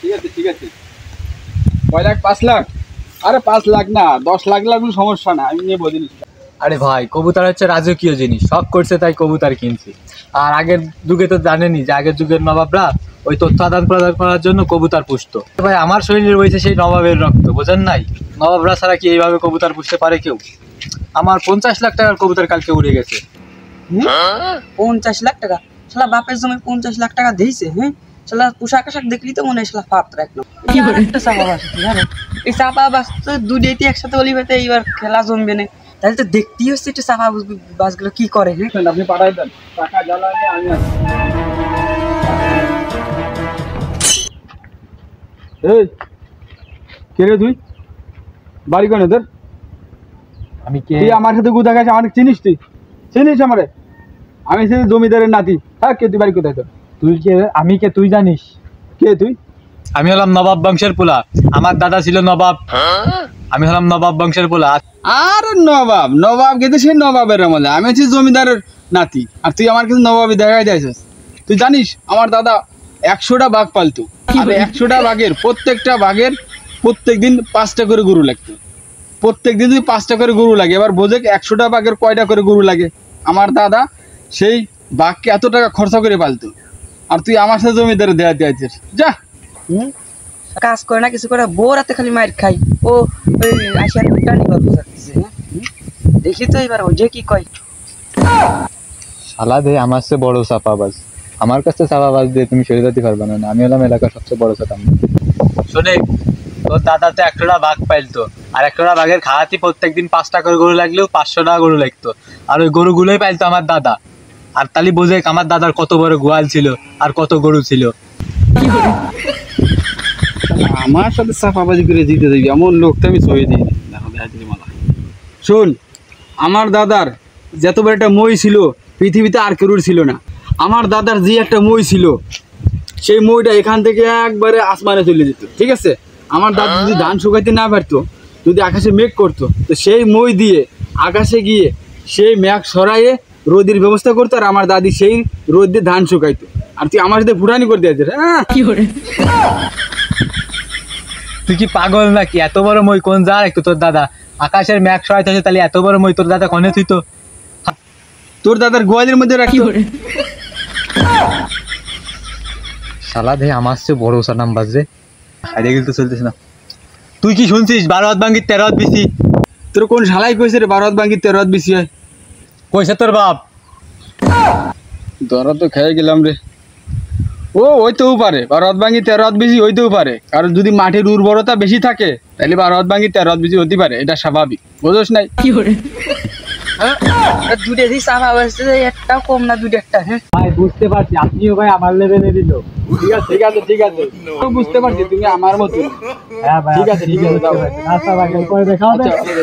ঠিক আছে ঠিক আছে। কয় লাখ? 5 লাখ? আরে 5 লাখ না, 10 লাখ লাগলে সমস্যা না, আমি নিয়ে বদিনি। আরে ভাই, কবুতর হচ্ছে রাজকীয় জিনিস, শখ করছে তাই কবুতর কিনছি। আর আগের যুগে তো জানেনি যে আগের যুগের নবাবরা ওই তথ্য আদান প্রদান করার জন্য কবুতর পুষতো। ভাই আমার শরীরে রয়েছে সেই নবাবের রক্ত, বোঝেন নাই? নবাবরা ছাড়া কি এইভাবে কবুতর পুষতে পারে কেউ? আমার 50 লাখ টাকার কবুতর কালকে উড়ে গেছে। 50 লাখ টাকা? শালা বাপের জমি 50 লাখ টাকা দিয়েছে। হ্যাঁ, শালা পোশাক আশাক দেখলি তো মনে হয় শালা পাত্র এক নম্বর। একটা চাপা বাস জানো, এই চাপা বাস তো দুইটি একসাথে বলি ভাই, এইবার খেলা জমবে না। তাহলে তো দেখতেই হচ্ছে একটু চাপা বাসগুলো কি করে। হ্যাঁ, আপনি পাঠাই দেন, টাকা যা লাগে আমি আসছি। এই কে রে তুই? বাড়ি কোন তোর? আমি কে? তুই আমার সাথে গুদা খাইছিস, আমাকে চিনিস? তুই চিনিস আমারে? আমি সেই জমিদারের নাতি। হ্যাঁ, কে তুই? বাড়ি কোথায় তোর? তুই কে? আমি কে তুই জানিস? কে তুই? আমি হলাম নবাব বংশের পোলা, আমার দাদা ছিল নবাব, আমি হলাম নবাব বংশের পোলা। আর নবাব নবাব কিন্তু সেই নবাবের আমলে, আমি হচ্ছি জমিদারের নাতি। আর তুই আমার কিন্তু নবাবই দেখাই যাইছিস। তুই জানিস আমার দাদা 100টা বাঘ পালতো, আর 100টা বাঘের প্রত্যেকটা বাঘের প্রত্যেক দিন 5টা করে গরু লাগতো। প্রত্যেক দিন যদি 5টা করে গরু লাগে, এবার বোঝে 100টা বাঘের কয়টা করে গরু লাগে। আমার দাদা সেই বাঘকে এত টাকা খরচা করে পালতো, আর তুই আমার সাথে জমিদারে দেয়া দিয়েছিস। যা কাজ করে না কিছু করে, বউ রাতে খালি মার খাই। ও ওই আসিয়ার টানি গল্প করতেছে। দেখি তো এবার ও যে কি কয়। শালা দে আমার চেয়ে বড় চাপাবাজ, আমার কাছে চাপাবাজ দিয়ে তুমি সরে যেতে পারবে না। আমি হলাম এলাকার সবচেয়ে বড় চাপাম। শোনে, তোর দাদা তো 100টা বাঘ পাইলতো, আর 100টা বাঘের খাওয়াতে প্রত্যেকদিন 5টা করে গরু লাগলেও 500 টাকা গরু লাগতো। আর ওই গরুগুলোই পাইলতো আমার দাদা। আর তালি বোঝে আমার দাদার কত বড় গোয়াল ছিল আর কত গরু ছিল। আমার সাথে চাপাবাজি করে জিতে যাবি এমন লোক তো আমি সই দিই। শোন, আমার দাদার যত বড় একটা মই ছিল পৃথিবীতে আর কেউর ছিল না। আমার দাদার যে একটা মই ছিল, সেই মইটা এখান থেকে একবারে আসমানে চলে যেত। ঠিক আছে, আমার দাদা যদি ধান শুকাইতে না পারতো, যদি আকাশে মেঘ করতো, তো সেই মই দিয়ে আকাশে গিয়ে সেই মেঘ সরাইয়ে রোদের ব্যবস্থা করতো, আর আমার দাদি সেই রোদ দিয়ে ধান শুকাইতো। আর তুই আমার সাথে ফুটানি করে দিয়েছিস। হ্যাঁ, তুই কি পাগল নাকি? এত বড় মই কোন যা একটু তোর দাদা আকাশের মেঘ সরাইতে আছে, তাহলে এত বড় মই তোর দাদা কনে তুই তো? তোর দাদার গোয়ালের মধ্যে রাখি। শালা দে আমার চেয়ে বড় সানাম বাজে, আরে গেল তো চলতেছ না। তুই কি শুনছিস 12 হাত ভাঙ্গি 13 হাত বেশি? তোর কোন শালাই কইছে রে 12 হাত ভাঙ্গি 13 হাত বেশি হয়? কইছে তোর বাপ। ধরা তো খেয়ে গেলাম রে। ও হইতেও পারে 12 হাত ভাঙ্গি 13 হাত বেশি হইতেও পারে, কারণ যদি মাটির উর্বরতা বেশি থাকে তাহলে 12 হাত ভাঙ্গি 13 হাত বেশি হতে পারে, এটা স্বাভাবিক। বুঝোস নাই? দুটো দিস চাপা বাসছে, একটাও কম না, দুটো একটা। হ্যাঁ ভাই বুঝতে পারছি, আপনিও ভাই আমার লেভেলে দিল। ঠিক আছে ঠিক আছে ঠিক আছে, তো বুঝতে পারছি তুমি আমার মতো। হ্যাঁ ভাই ঠিক আছে ঠিক আছে, আচ্ছা ভাই পরে দেখা হবে। আচ্ছা।